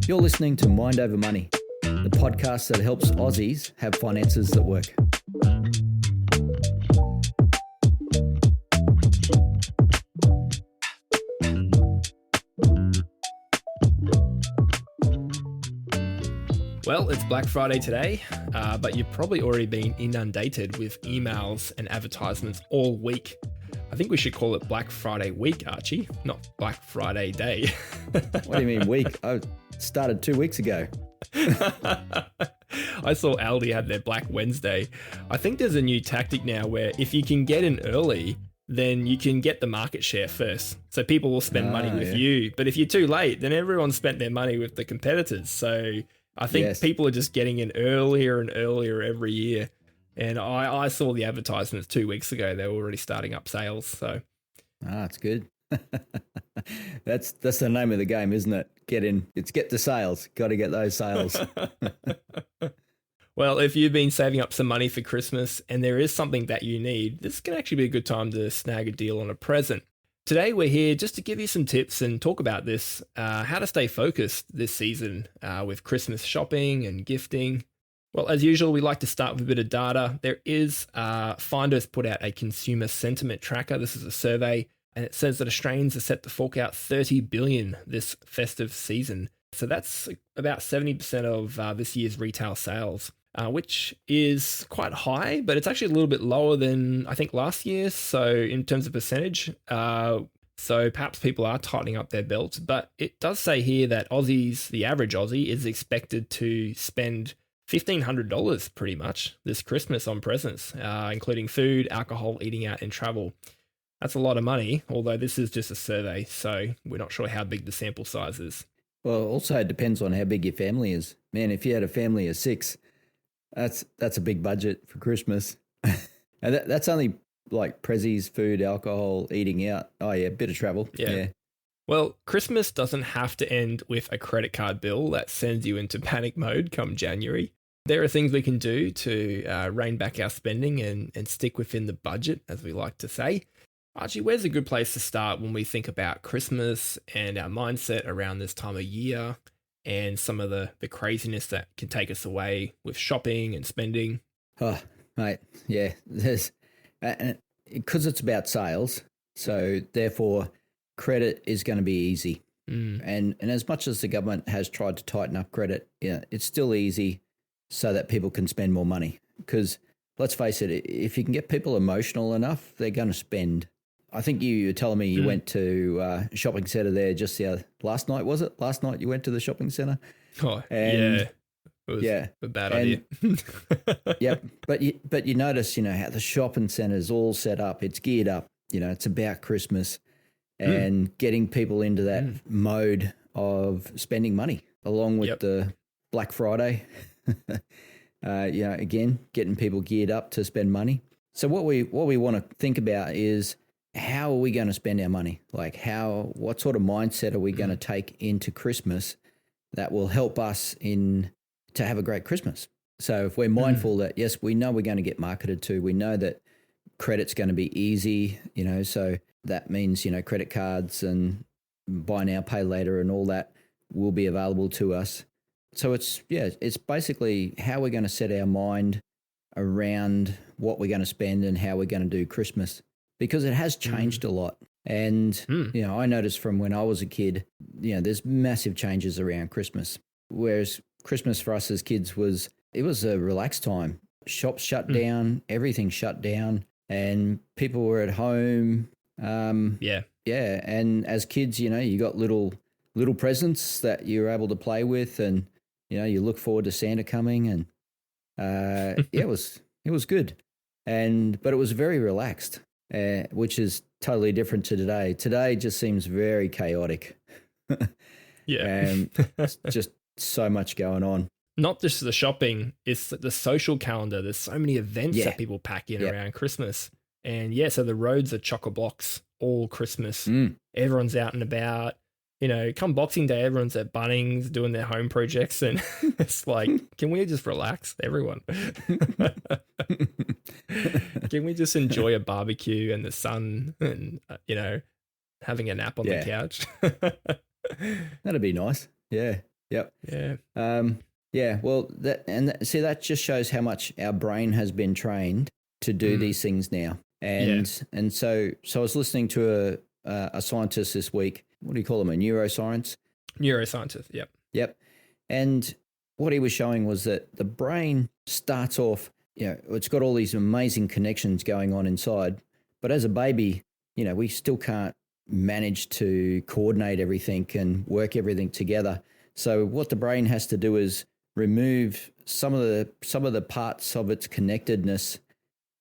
You're listening to Mind Over Money, the podcast that helps Aussies have finances that work. Well, it's Black Friday today, but you've probably already been inundated with emails and advertisements all week. I think we should call it Black Friday week, Archie, not Black Friday day. What do you mean week? I started 2 weeks ago. I saw Aldi had their Black Wednesday. I think there's a new tactic now where if you can get in early, then you can get the market share first. So people will spend money with you. But if you're too late, then everyone spent their money with the competitors. So I think people are just getting in earlier and earlier every year. And I saw the advertisements 2 weeks ago. They were already starting up sales. So that's good. That's the name of the game, isn't it? Get the sales. Got to get those sales. Well, if you've been saving up some money for Christmas and there is something that you need, this can actually be a good time to snag a deal on a present. Today, we're here just to give you some tips and talk about this, how to stay focused this season with Christmas shopping and gifting. Well, as usual, we like to start with a bit of data. There is, Finders put out a consumer sentiment tracker. This is a survey, and it says that Australians are set to fork out $30 billion this festive season. So that's about 70% of this year's retail sales, which is quite high, but it's actually a little bit lower than I think last year. So in terms of percentage, so perhaps people are tightening up their belts. But it does say here that Aussies, the average Aussie, is expected to spend $1,500 pretty much this Christmas on presents, including food, alcohol, eating out, and travel. That's a lot of money, although this is just a survey, so we're not sure how big the sample size is. Well, also it depends on how big your family is. Man, if you had a family of 6, that's a big budget for Christmas. And that's only like prezzies, food, alcohol, eating out. Oh yeah, bit of travel. Yeah. Well, Christmas doesn't have to end with a credit card bill that sends you into panic mode come January. There are things we can do to rein back our spending and stick within the budget, as we like to say. Archie, where's a good place to start when we think about Christmas and our mindset around this time of year and some of the craziness that can take us away with shopping and spending? Oh, mate, yeah. Because it's about sales, so therefore credit is going to be easy. And as much as the government has tried to tighten up credit, it's still easy so that people can spend more money. Because let's face it, if you can get people emotional enough, they're going to spend. I think you were telling me you went to a shopping centre there just last night, was it? Last night you went to the shopping centre? Oh, yeah. It was a bad idea. Yeah, but you notice, how the shopping centre's all set up. It's geared up. It's about Christmas and getting people into that mode of spending money, along with the Black Friday. Again, getting people geared up to spend money. So what we want to think about is, how are we going to spend our money? Like what sort of mindset are we going to take into Christmas that will help us to have a great Christmas? So if we're mindful that, yes, we know we're going to get marketed to, we know that credit's going to be easy, so that means, credit cards and buy now, pay later and all that will be available to us. So it's basically how we're going to set our mind around what we're going to spend and how we're going to do Christmas. Because it has changed a lot. And, I noticed from when I was a kid, there's massive changes around Christmas. Whereas Christmas for us as kids was a relaxed time. Shops shut down, everything shut down, and people were at home. And as kids, you got little presents that you were able to play with, and, you look forward to Santa coming, and it was good. But it was very relaxed. Which is totally different to today. Today just seems very chaotic. And just so much going on. Not just the shopping, it's the social calendar. There's so many events that people pack in around Christmas. And so the roads are chock-a-blocks all Christmas. Everyone's out and about. Come Boxing Day, everyone's at Bunnings doing their home projects, and it's like, can we just relax, everyone? Can we just enjoy a barbecue and the sun and, having a nap on the couch. That'd be nice. Yeah. Yep. Yeah. Yeah. Well, that just shows how much our brain has been trained to do these things now. And so I was listening to a scientist this week. What do you call them? A neuroscientist? Neuroscientist. Yep. Yep. And what he was showing was that the brain starts off, it's got all these amazing connections going on inside. But as a baby, we still can't manage to coordinate everything and work everything together. So what the brain has to do is remove some of the parts of its connectedness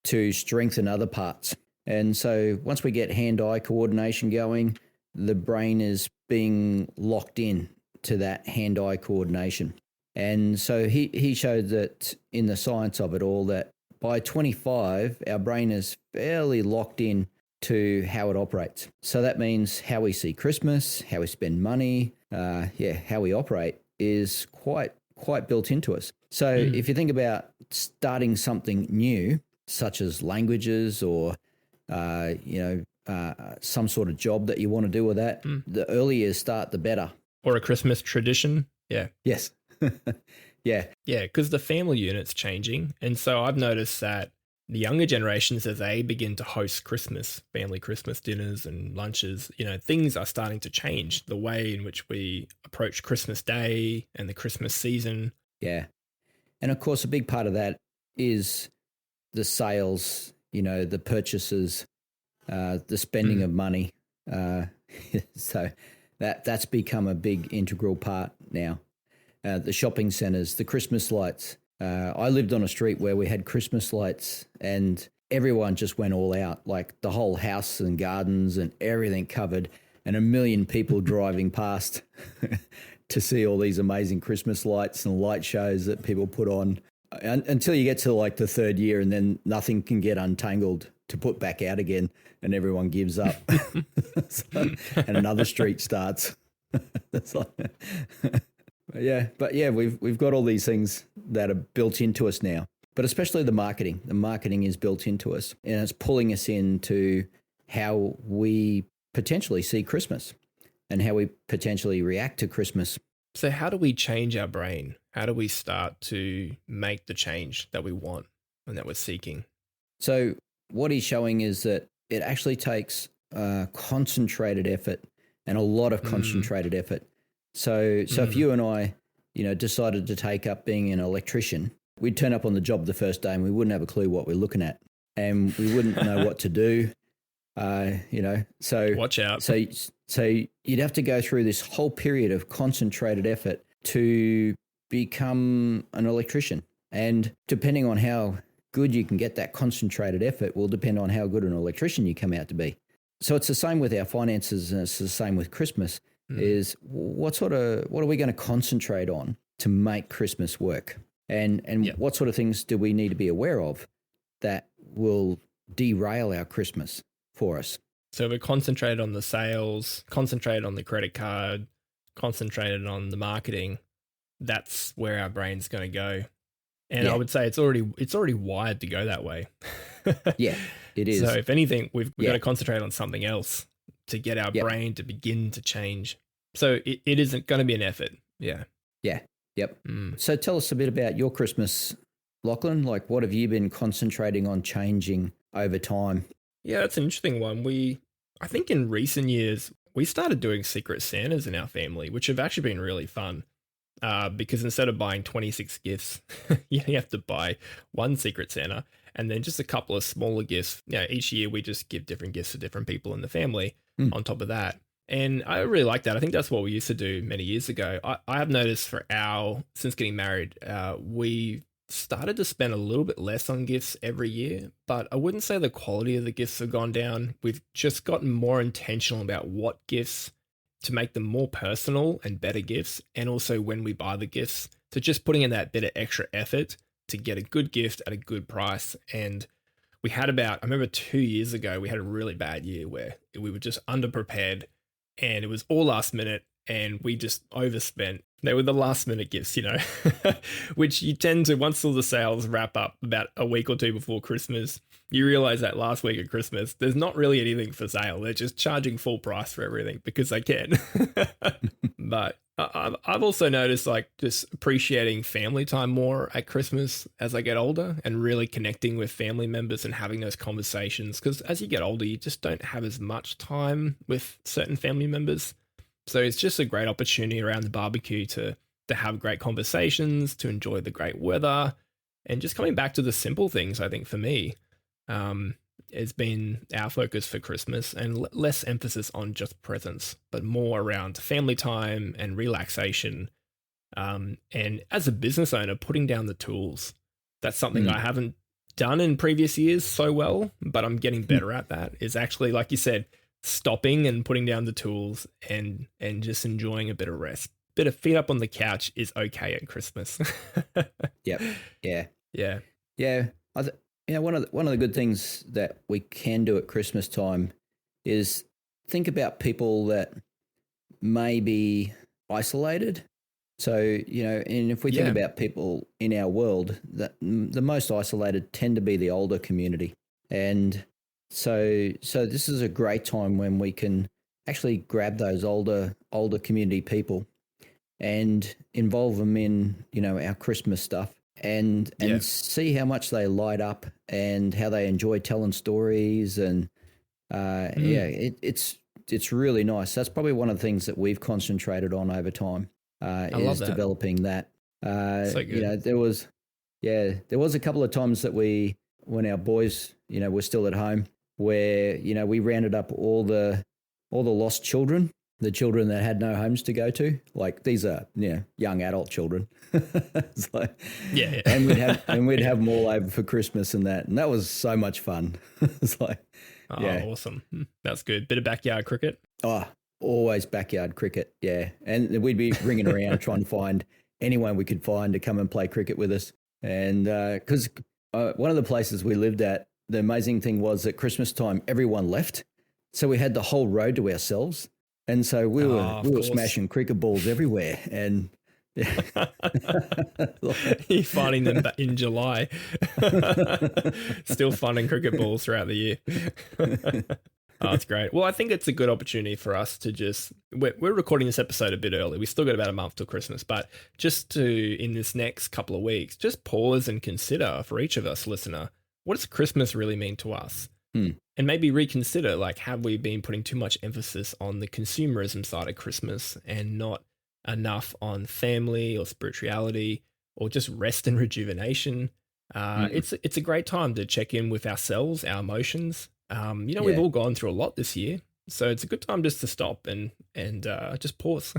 to strengthen other parts. And so once we get hand-eye coordination going, the brain is being locked in to that hand-eye coordination. And so he showed that in the science of it all, that by 25, our brain is fairly locked in to how it operates. So that means how we see Christmas, how we spend money, how we operate is quite built into us. So if you think about starting something new, such as languages or some sort of job that you want to do with that, the earlier you start, the better. Or a Christmas tradition. Yeah. Yes. Yeah. Yeah, because the family unit's changing. And so I've noticed that the younger generations, as they begin to host family Christmas dinners and lunches, things are starting to change. The way in which we approach Christmas Day and the Christmas season. Yeah. And of course, a big part of that is the sales, the purchases, the spending of money. So that's become a big integral part now. The shopping centres, the Christmas lights. I lived on a street where we had Christmas lights and everyone just went all out, like the whole house and gardens and everything covered, and a million people driving past to see all these amazing Christmas lights and light shows that people put on until you get to like the third year, and then nothing can get untangled to put back out again and everyone gives up. And another street starts. That's like, we've got all these things that are built into us now, but especially the marketing. The marketing is built into us, and it's pulling us into how we potentially see Christmas and how we potentially react to Christmas. So how do we change our brain? How do we start to make the change that we want and that we're seeking? So what he's showing is that it actually takes concentrated effort, and a lot of concentrated effort. So if you and I, decided to take up being an electrician, we'd turn up on the job the first day and we wouldn't have a clue what we're looking at, and we wouldn't know what to do. So watch out. So you'd have to go through this whole period of concentrated effort to become an electrician. And depending on how good you can get that concentrated effort will depend on how good an electrician you come out to be. So it's the same with our finances, and it's the same with Christmas. Is what are we going to concentrate on to make Christmas work? And what sort of things do we need to be aware of that will derail our Christmas for us? So we're concentrated on the sales, concentrated on the credit card, concentrated on the marketing. That's where our brain's going to go. And I would say it's already wired to go that way. Yeah, it is. So if anything, we've got to concentrate on something else to get our brain to begin to change. So it isn't going to be an effort. Yeah. Yeah. Yep. So tell us a bit about your Christmas, Lachlan. Like, what have you been concentrating on changing over time? Yeah, that's an interesting one. I think in recent years, we started doing Secret Santas in our family, which have actually been really fun. Because instead of buying 26 gifts, you have to buy one Secret Santa and then just a couple of smaller gifts. Each year we just give different gifts to different people in the family on top of that. And I really like that. I think that's what we used to do many years ago. I have noticed since getting married, we started to spend a little bit less on gifts every year, but I wouldn't say the quality of the gifts have gone down. We've just gotten more intentional about what gifts to make them more personal and better gifts. And also when we buy the gifts, to just putting in that bit of extra effort to get a good gift at a good price. And I remember 2 years ago, we had a really bad year where we were just underprepared and it was all last minute. and we just overspent. They were the last minute gifts, which you tend to, once all the sales wrap up about a week or two before Christmas, you realize that last week of Christmas, there's not really anything for sale. They're just charging full price for everything because they can. But I've also noticed like just appreciating family time more at Christmas as I get older and really connecting with family members and having those conversations. Because as you get older, you just don't have as much time with certain family members. So it's just a great opportunity around the barbecue to have great conversations, to enjoy the great weather, and just coming back to the simple things. I think for me, it's been our focus for Christmas, and less emphasis on just presents, but more around family time and relaxation. And as a business owner, putting down the tools. That's something I haven't done in previous years so well, but I'm getting better at that. Is actually, like you said, stopping and putting down the tools and just enjoying a bit of rest. Bit of feet up on the couch is okay at Christmas. Yep. Yeah. Yeah. Yeah. One of the good things that we can do at Christmas time is think about people that may be isolated. So, and if we think about people in our world, that the most isolated tend to be the older community. And so this is a great time when we can actually grab those older community people and involve them in, our Christmas stuff and see how much they light up and how they enjoy telling stories. And it's really nice. That's probably one of the things that we've concentrated on over time is developing that. So good. There was a couple of times that when our boys, were still at home, where, we rounded up all the lost children, the children that had no homes to go to. Like these are, young adult children. It's like, and we'd have them all over for Christmas and that was so much fun. It's like, awesome. That's good. Bit of backyard cricket. Oh, always backyard cricket. Yeah. And we'd be ringing around trying to find anyone we could find to come and play cricket with us. And because one of the places we lived at, the amazing thing was at Christmas time, everyone left. So we had the whole road to ourselves. And so we were smashing cricket balls everywhere. And you're finding them in July. Still finding cricket balls throughout the year. Oh, that's great. Well, I think it's a good opportunity for us to we're recording this episode a bit early. We still got about a month till Christmas, but just to, in this next couple of weeks, just pause and consider for each of us, listener, what does Christmas really mean to us? And maybe reconsider, like, have we been putting too much emphasis on the consumerism side of Christmas and not enough on family or spirituality or just rest and rejuvenation? It's a great time to check in with ourselves, our emotions. We've all gone through a lot this year, so it's a good time just to stop and just pause.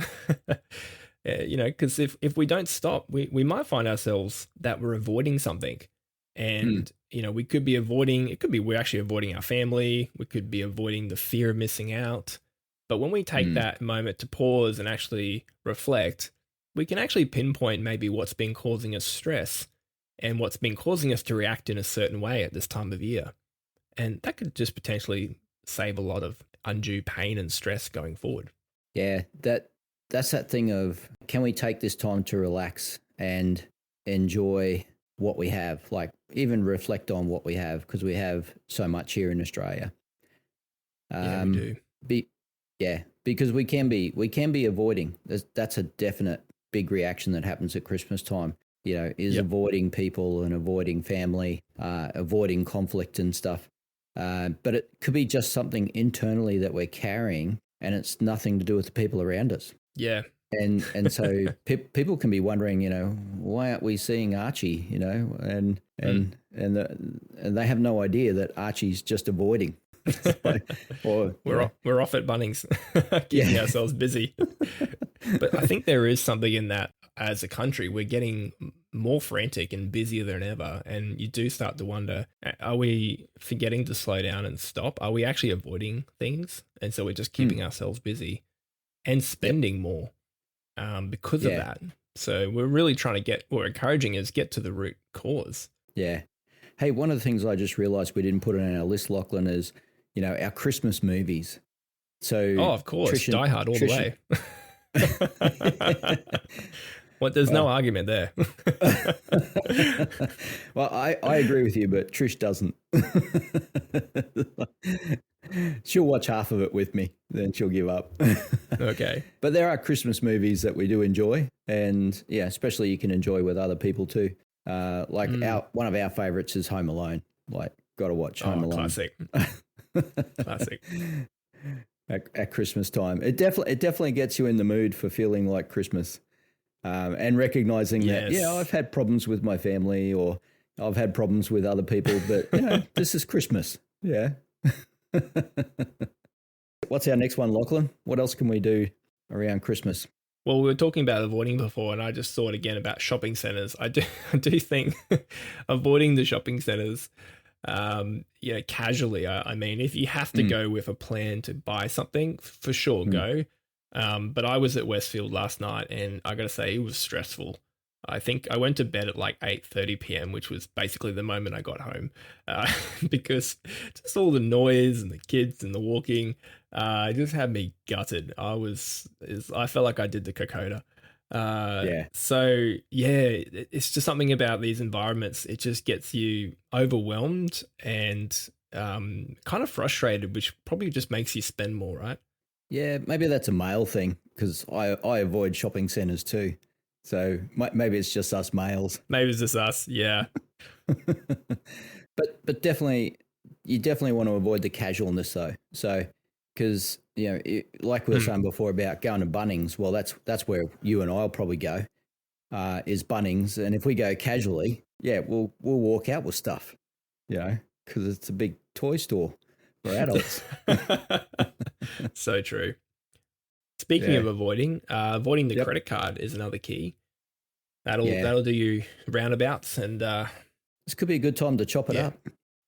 Because if we don't stop, we might find ourselves that we're avoiding something. And, we could be we're actually avoiding our family. We could be avoiding the fear of missing out. But when we take that moment to pause and actually reflect, we can actually pinpoint maybe what's been causing us stress and what's been causing us to react in a certain way at this time of year. And that could just potentially save a lot of undue pain and stress going forward. Yeah, that's that thing of, can we take this time to relax and enjoy what we have, like even reflect on what we have, because we have so much here in Australia. We do. Because we can be avoiding. That's a definite big reaction that happens at Christmas time. Avoiding people and avoiding family, avoiding conflict and stuff. But it could be just something internally that we're carrying, and it's nothing to do with the people around us. Yeah. And so people can be wondering, why aren't we seeing Archie? And they have no idea that Archie's just avoiding. We're off at Bunnings, keeping ourselves busy. But I think there is something in that. As a country, we're getting more frantic and busier than ever, and you do start to wonder: are we forgetting to slow down and stop? Are we actually avoiding things, and so we're just keeping ourselves busy and spending more because of that? So we're really trying to encouraging is get to the root cause. Yeah. Hey, one of the things I just realised we didn't put on our list, Lachlan, is our Christmas movies. So of course, Die Hard all the way. Well, there's no argument there. Well, I agree with you, but Trish doesn't. She'll watch half of it with me, then she'll give up. Okay. But there are Christmas movies that we do enjoy, and yeah, especially you can enjoy with other people too. One of our favorites is Home Alone. Like, got to watch Home Alone. Classic. Classic. At Christmas time, it definitely gets you in the mood for feeling like Christmas, and recognizing that I've had problems with my family, or I've had problems with other people, but this is Christmas. Yeah. What's our next one, Lachlan? What else can we do around Christmas? Well, we were talking about avoiding before, and I just thought again about shopping centres. I do think avoiding the shopping centres, casually. I mean, if you have to go with a plan to buy something, for sure, go. But I was at Westfield last night, and I got to say, it was stressful. I think I went to bed at like 8:30 p.m., which was basically the moment I got home, because just all the noise and the kids and the walking, just had me gutted. I felt like I did the Kokoda. So it's just something about these environments. It just gets you overwhelmed and kind of frustrated, which probably just makes you spend more, right? Yeah, maybe that's a male thing, because I avoid shopping centres too. So maybe it's just us males. Maybe it's just us, yeah. But definitely, you definitely want to avoid the casualness though. So, because like we were saying before about going to Bunnings, well, that's where you and I'll probably go, is Bunnings. And if we go casually, we'll walk out with stuff, because it's a big toy store for adults. So true. Speaking of avoiding the credit card is another key. That'll do you roundabouts, and this could be a good time to chop it up.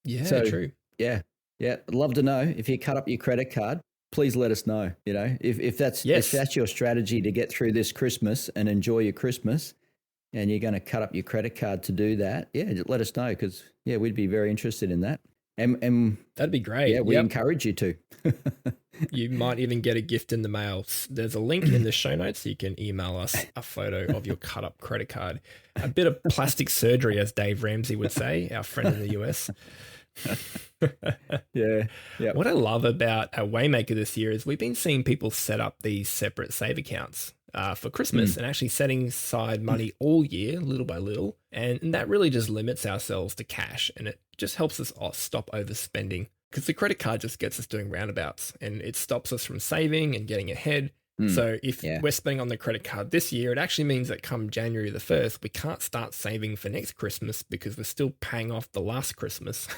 Yeah, so, true. Yeah. I'd love to know if you cut up your credit card. Please let us know. If that's your strategy to get through this Christmas and enjoy your Christmas, and you're going to cut up your credit card to do that, let us know, because we'd be very interested in that. And that'd be great. Yeah, we encourage you to. You might even get a gift in the mail. There's a link in the show notes so you can email us a photo of your cut up credit card. A bit of plastic surgery, as Dave Ramsey would say, our friend in the US. What I love about Waymaker this year is we've been seeing people set up these separate save accounts for Christmas and actually setting aside money all year, little by little. And that really just limits ourselves to cash, and it just helps us stop overspending, because the credit card just gets us doing roundabouts, and it stops us from saving and getting ahead. So if we're spending on the credit card this year, it actually means that come January the 1st, we can't start saving for next Christmas because we're still paying off the last Christmas.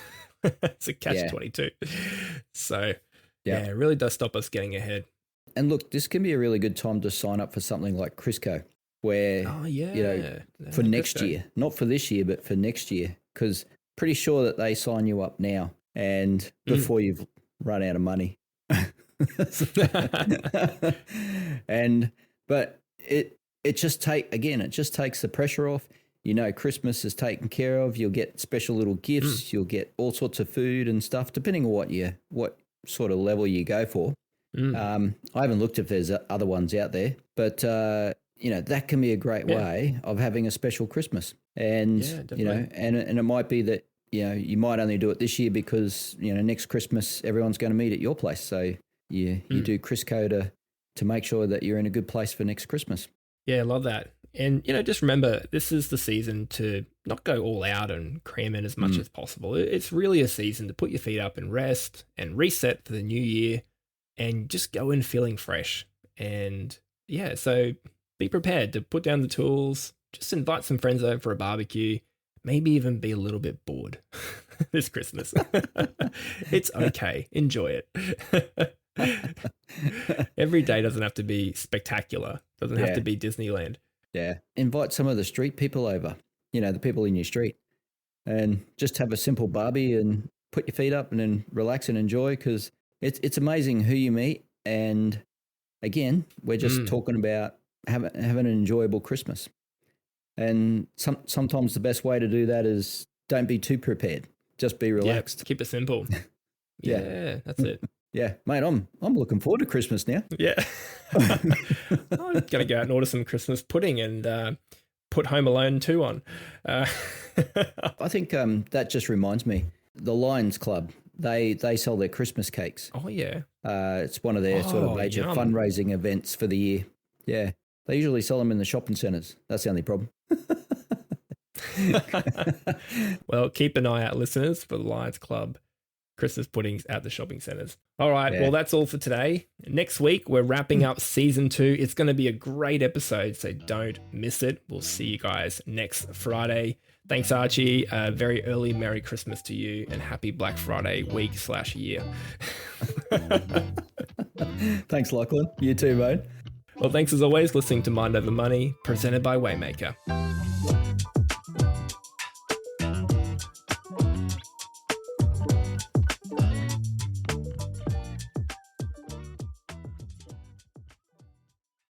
It's a catch-22. So it really does stop us getting ahead. And look, this can be a really good time to sign up for something like Crisco, where, for next year, not for this year, but for next year, because pretty sure that they sign you up now and before you've run out of money. But it just takes the pressure off. Christmas is taken care of. You'll get special little gifts. You'll get all sorts of food and stuff, depending on what sort of level you go for. I haven't looked if there's other ones out there, but that can be a great way of having a special Christmas. And and it might be that you might only do it this year because next Christmas everyone's going to meet at your place. So you do Crisco to make sure that you're in a good place for next Christmas. Yeah, I love that. And, just remember, this is the season to not go all out and cram in as much as possible. It's really a season to put your feet up and rest and reset for the new year and just go in feeling fresh. And so be prepared to put down the tools, just invite some friends over for a barbecue, maybe even be a little bit bored this Christmas. It's okay. Enjoy it. Every day doesn't have to be spectacular. Doesn't have to be Disneyland. Yeah. Invite some of the street people over, the people in your street, and just have a simple barbie and put your feet up and then relax and enjoy, because it's amazing who you meet. And again, we're just talking about having an enjoyable Christmas. And sometimes the best way to do that is don't be too prepared. Just be relaxed. Keep it simple. Yeah, that's it. Yeah, mate, I'm looking forward to Christmas now. Yeah. Gonna go out and order some Christmas pudding and put Home Alone 2 on. I think that just reminds me, the Lions Club, they sell their Christmas cakes. Oh, yeah. It's one of their sort of major fundraising events for the year. Yeah. They usually sell them in the shopping centres. That's the only problem. Well, keep an eye out, listeners, for the Lions Club Christmas puddings at the shopping centres. All right, well, that's all for today. Next week, we're wrapping up season 2. It's going to be a great episode, so don't miss it. We'll see you guys next Friday. Thanks, Archie. Very early Merry Christmas to you and happy Black Friday week/year. Thanks, Lachlan. You too, mate. Well, thanks as always listening to Mind Over Money, presented by Waymaker.